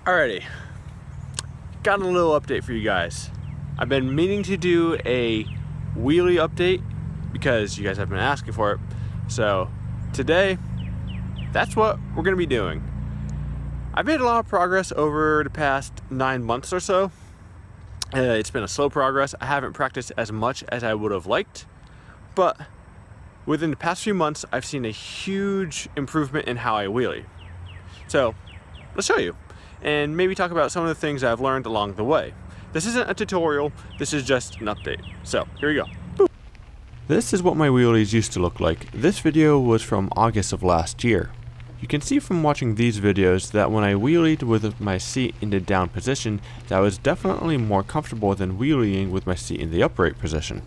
Alrighty, got a little update for you guys. I've been meaning to do a wheelie update because you guys have been asking for it. So today, that's what we're going to be doing. I've made a lot of progress over the past 9 months or so. It's been a slow progress. I haven't practiced as much as I would have liked, but within the past few months, I've seen a huge improvement in how I wheelie. So let's show you and maybe talk about some of the things I've learned along the way. This isn't a tutorial, this is just an update. So here we go. Boop. This is what my wheelies used to look like. This video was from August of last year. You can see from watching these videos that when I wheelied with my seat in the down position, that I was definitely more comfortable than wheeling with my seat in the upright position.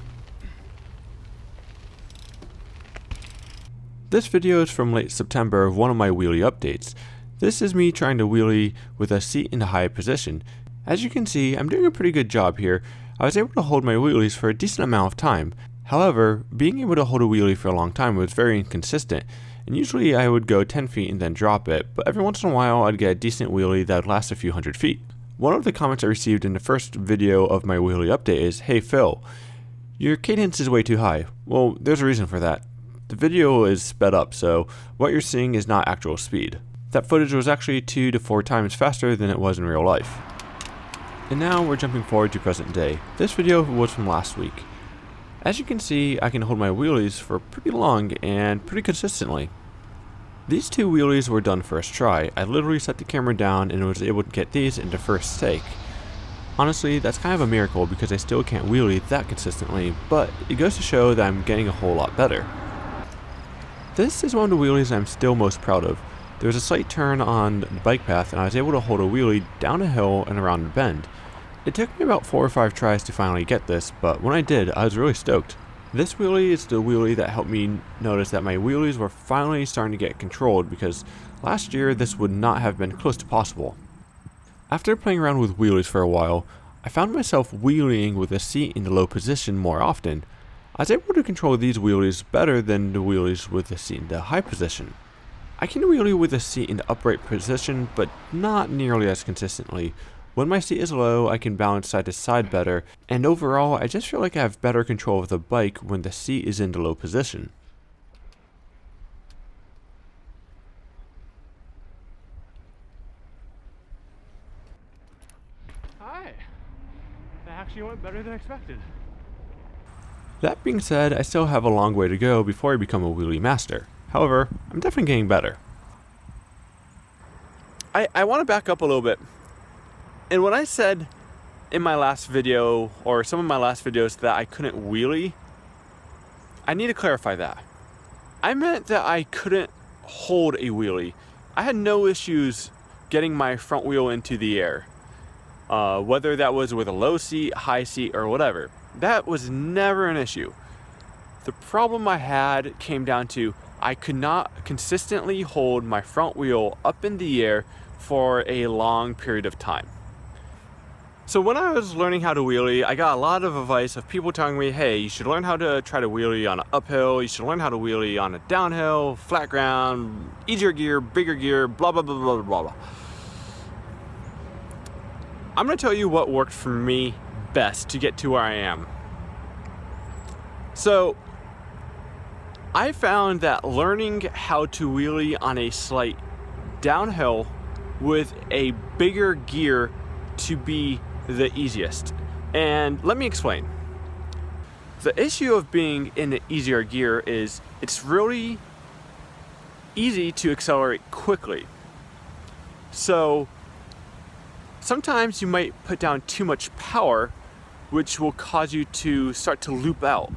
This video is from late September of one of my wheelie updates. This is me trying to wheelie with a seat in a high position. As you can see, I'm doing a pretty good job here. I was able to hold my wheelies for a decent amount of time. However, being able to hold a wheelie for a long time was very inconsistent, and usually I would go 10 feet and then drop it, but every once in a while I'd get a decent wheelie that would last a few hundred feet. One of the comments I received in the first video of my wheelie update is, "Hey Phil, your cadence is way too high." Well, there's a reason for that. The video is sped up, so what you're seeing is not actual speed. That footage was actually 2 to 4 times faster than it was in real life. And now we're jumping forward to present day. This video was from last week. As you can see, I can hold my wheelies for pretty long and pretty consistently. These 2 wheelies were done first try. I literally set the camera down and was able to get these into first take. Honestly, that's kind of a miracle because I still can't wheelie that consistently, but it goes to show that I'm getting a whole lot better. This is one of the wheelies I'm still most proud of. There was a slight turn on the bike path and I was able to hold a wheelie down a hill and around a bend. It took me about 4 or 5 tries to finally get this, but when I did, I was really stoked. This wheelie is the wheelie that helped me notice that my wheelies were finally starting to get controlled, because last year this would not have been close to possible. After playing around with wheelies for a while, I found myself wheeling with a seat in the low position more often. I was able to control these wheelies better than the wheelies with the seat in the high position. I can wheelie with a seat in the upright position, but not nearly as consistently. When my seat is low, I can balance side to side better, and overall, I just feel like I have better control of the bike when the seat is in the low position. Hi! That actually went better than expected. That being said, I still have a long way to go before I become a wheelie master. However, I'm definitely getting better. I want to back up a little bit. And when I said in my last video, or some of my last videos, that I couldn't wheelie, I need to clarify that. I meant that I couldn't hold a wheelie. I had no issues getting my front wheel into the air. Whether that was with a low seat, high seat, or whatever. That was never an issue. The problem I had came down to I could not consistently hold my front wheel up in the air for a long period of time. So when I was learning how to wheelie, I got a lot of advice of people telling me, hey, you should learn how to try to wheelie on an uphill, you should learn how to wheelie on a downhill, flat ground, easier gear, bigger gear, blah, blah, blah, blah, blah, blah. I'm gonna tell you what worked for me best to get to where I am. So I found that learning how to wheelie on a slight downhill with a bigger gear to be the easiest. And let me explain. The issue of being in the easier gear is it's really easy to accelerate quickly. So sometimes you might put down too much power, which will cause you to start to loop out.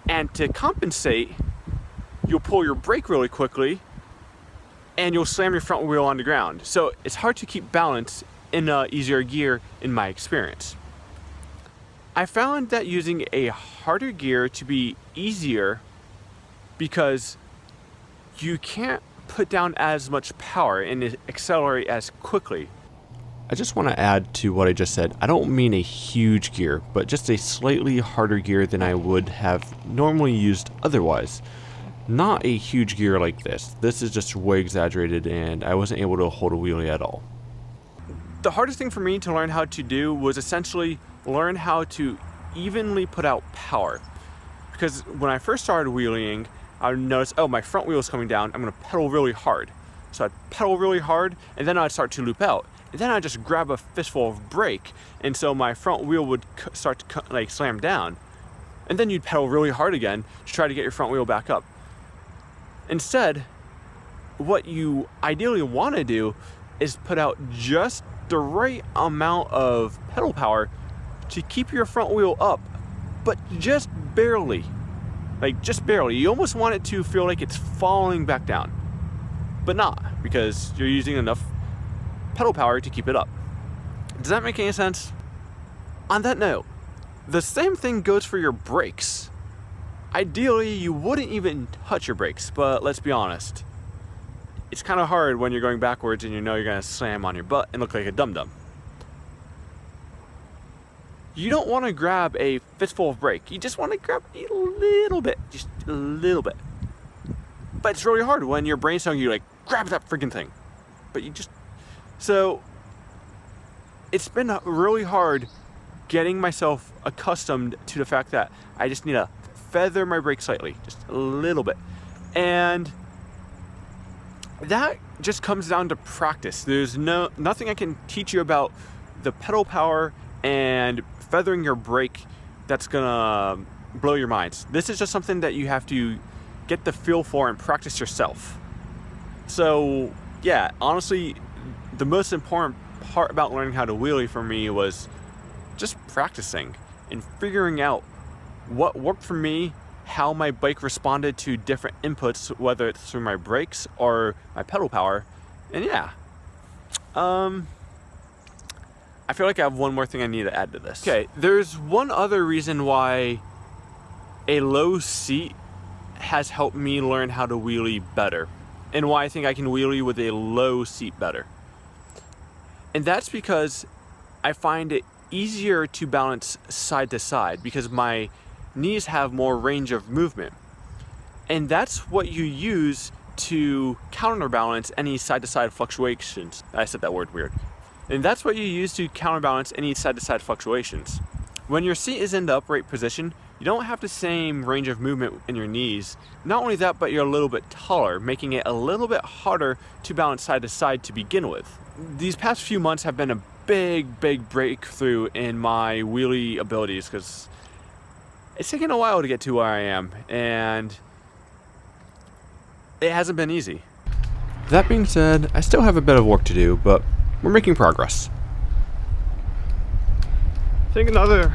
And to compensate, you'll pull your brake really quickly and you'll slam your front wheel on the ground. So it's hard to keep balance in easier gear in my experience. I found that using a harder gear to be easier because you can't put down as much power and accelerate as quickly. I just want to add to what I just said. I don't mean a huge gear, but just a slightly harder gear than I would have normally used otherwise. Not a huge gear like this. This is just way exaggerated and I wasn't able to hold a wheelie at all. The hardest thing for me to learn how to do was essentially learn how to evenly put out power. Because when I first started wheeling, I would notice, oh, my front wheel is coming down, I'm gonna pedal really hard. So I'd pedal really hard, and then I'd start to loop out. And then I'd just grab a fistful of brake, and so my front wheel would start to like slam down. And then you'd pedal really hard again to try to get your front wheel back up. Instead, what you ideally want to do is put out just the right amount of pedal power to keep your front wheel up, but just barely. Like, just barely. You almost want it to feel like it's falling back down, but not, because you're using enough pedal power to keep it up. Does that make any sense? On that note, the same thing goes for your brakes. Ideally, you wouldn't even touch your brakes, but let's be honest. It's kind of hard when you're going backwards and you know you're going to slam on your butt and look like a dum-dum. You don't want to grab a fistful of brake. You just want to grab a little bit, just a little bit. But it's really hard when your brain's telling you, like, grab that freaking thing. But you just... So, it's been really hard getting myself accustomed to the fact that I just need to feather my brake slightly, just a little bit. And that just comes down to practice. There's nothing I can teach you about the pedal power and feathering your brake that's gonna blow your minds. This is just something that you have to get the feel for and practice yourself. So yeah, honestly, the most important part about learning how to wheelie for me was just practicing and figuring out what worked for me, how my bike responded to different inputs, whether it's through my brakes or my pedal power. And yeah, I feel like I have one more thing I need to add to this. Okay, there's one other reason why a low seat has helped me learn how to wheelie better, and why I think I can wheelie with a low seat better. And that's because I find it easier to balance side to side because my knees have more range of movement. And that's what you use to counterbalance any side-to-side fluctuations. I said that word weird. And that's what you use to counterbalance any side-to-side fluctuations. When your seat is in the upright position, you don't have the same range of movement in your knees. Not only that, but you're a little bit taller, making it a little bit harder to balance side to side to begin with. These past few months have been a big breakthrough in my wheelie abilities because it's taken a while to get to where I am, and it hasn't been easy. That being said, I still have a bit of work to do, but we're making progress. I think another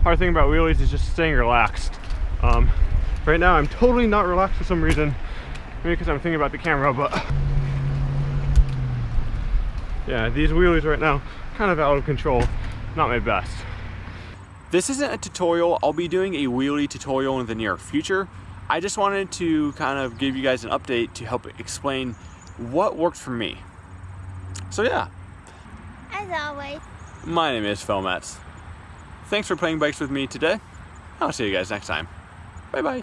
hard thing about wheelies is just staying relaxed. Right now I'm totally not relaxed for some reason, maybe because I'm thinking about the camera, but yeah, these wheelies right now kind of out of control, not my best. This isn't a tutorial. I'll be doing a wheelie tutorial in the near future. I just wanted to kind of give you guys an update to help explain what worked for me. So yeah. As always, My name is Phil Wheelie. Thanks for playing bikes with me today. I'll see you guys next time. Bye bye.